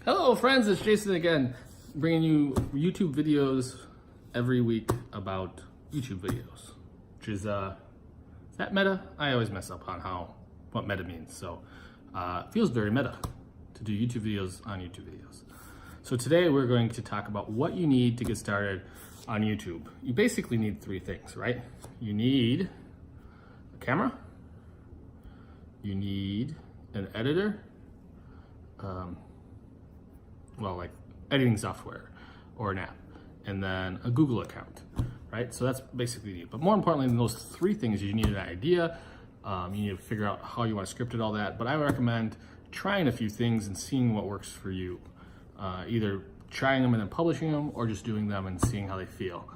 Hello friends, it's Jason again, bringing you YouTube videos every week about YouTube videos, which is that meta? I always mess up on what meta means, so it feels very meta to do YouTube videos on YouTube videos. So today we're going to talk about what you need to get started on YouTube. You basically need three things, right? You need a camera, you need an editor, like editing software or an app, and then a Google account, right? So that's basically it. But more importantly than those three things, you need an idea. You need to figure out how you want to script it, all that. But I recommend trying a few things and seeing what works for you. Either trying them and then publishing them, or just doing them and seeing how they feel.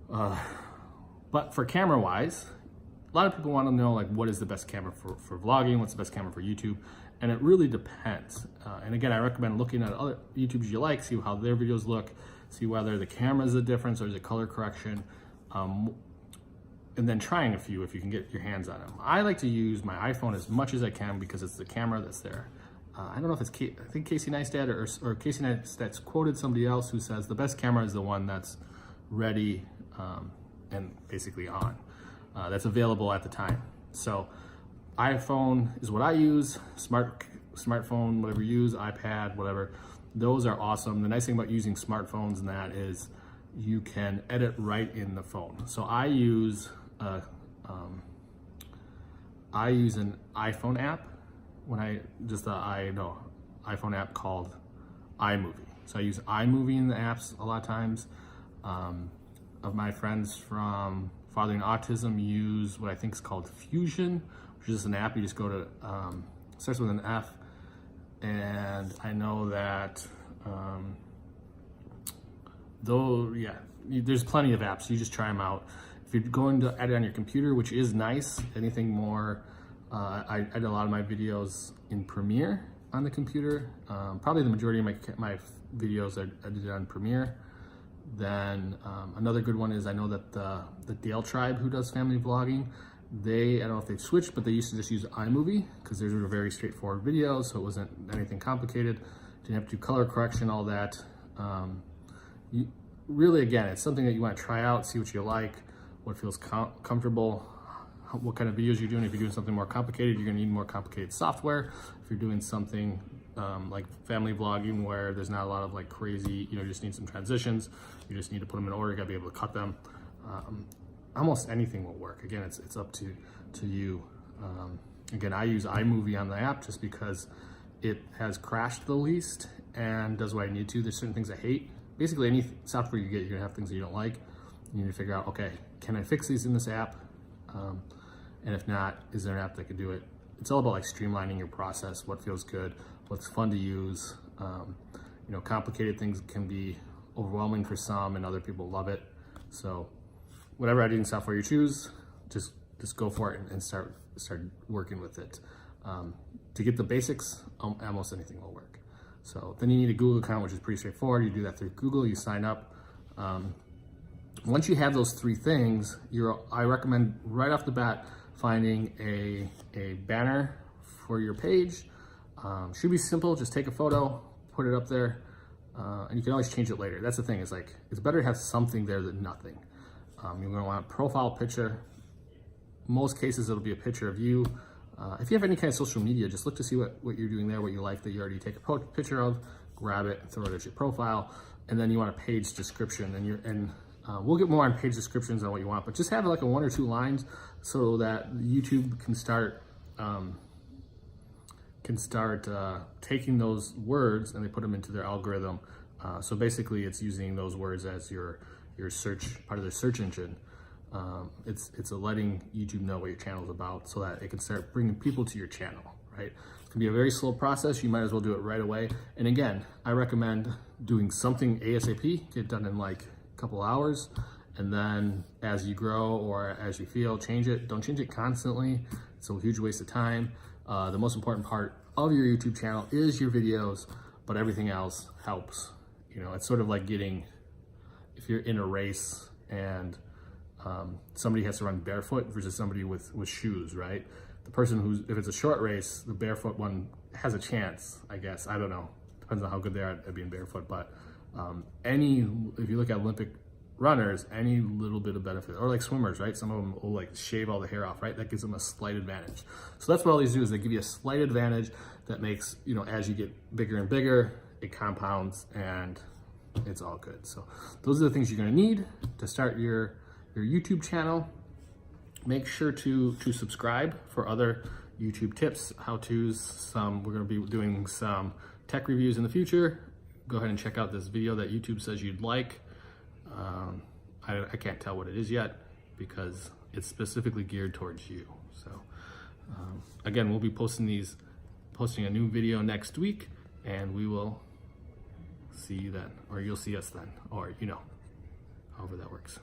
But for camera wise, a lot of people want to know, like, what is the best camera for vlogging? What's the best camera for YouTube? And it really depends. And again, I recommend looking at other YouTubers you like, see how their videos look, see whether the camera is a difference or is it color correction, and then trying a few if you can get your hands on them. I like to use my iPhone as much as I can because it's the camera that's there. I don't know if it's, I think Casey Neistat or Casey Neistat's quoted somebody else who says the best camera is the one that's ready and basically on. That's available at the time. So iPhone is what I use, smartphone, whatever you use, iPad, whatever. Those are awesome. The nice thing about using smartphones and that is you can edit right in the phone. So I use an iPhone app iPhone app called iMovie. So I use iMovie in the apps a lot of times. Of my friends from Fathering Autism use what I think is called Fusion, which is an app. You just go to, starts with an F, and I know that, there's plenty of apps. You just try them out. If you're going to edit on your computer, which is nice, anything more, I edit a lot of my videos in Premiere on the computer. Probably the majority of my videos are edited on Premiere. Then another good one is, I know that the Dale Tribe, who does family vlogging, I don't know if they've switched, but they used to just use iMovie because theirs were very straightforward videos, so it wasn't anything complicated. Didn't have to do color correction, all that. Really, again, it's something that you want to try out, see what you like, what feels comfortable, what kind of videos you're doing. If you're doing something more complicated, you're going to need more complicated software. If you're doing something like family vlogging where there's not a lot of like crazy, you just need some transitions, you just need to put them in order, you got to be able to cut them. Almost anything will work. Again, it's up to you. Again, I use iMovie on the app just because it has crashed the least and does what I need to. There's certain things I hate. Basically, any software you get, you're gonna have things that you don't like. You need to figure out, okay, can I fix these in this app? And if not, is there an app that can do it? It's all about like streamlining your process, what feels good, what's fun to use. Complicated things can be overwhelming for some and other people love it. So whatever editing software you choose, just go for it and start working with it. To get the basics, almost anything will work. So then you need a Google account, which is pretty straightforward. You do that through Google, you sign up. Once you have those three things, I recommend right off the bat finding a banner for your page. Should be simple, just take a photo, put it up there, and you can always change it later. That's the thing, is like, it's better to have something there than nothing. You're gonna want a profile picture. Most cases, it'll be a picture of you. If you have any kind of social media, just look to see what you're doing there, what you like that you already take a picture of, grab it, throw it as your profile, and then you want a page description, and we'll get more on page descriptions on what you want, but just have like a 1 or 2 lines so that YouTube can start taking those words and they put them into their algorithm. So basically, it's using those words as your search, part of their search engine. It's letting YouTube know what your channel is about so that it can start bringing people to your channel, right? It's gonna be a very slow process. You might as well do it right away. And again, I recommend doing something ASAP, get it done in like a couple hours. And then as you grow or as you feel, change it. Don't change it constantly. It's a huge waste of time. The most important part of your YouTube channel is your videos, but everything else helps. It's sort of like if you're in a race and somebody has to run barefoot versus somebody with shoes, right? The person if it's a short race, the barefoot one has a chance, I guess. I don't know. depends on how good they are at being barefoot, but if you look at Olympic runners, any little bit of benefit, or like swimmers, right? Some of them will like shave all the hair off, right? That gives them a slight advantage. So that's what all these do, is they give you a slight advantage that makes, you know, as you get bigger and bigger, it compounds and it's all good. So those are the things you're gonna need to start your YouTube channel. Make sure to subscribe for other YouTube tips, how-tos. We're gonna be doing some tech reviews in the future. Go ahead and check out this video that YouTube says you'd like. I can't tell what it is yet because it's specifically geared towards you. So again, we'll be posting a new video next week, and we will see you then, or you'll see us then, or you know, however that works.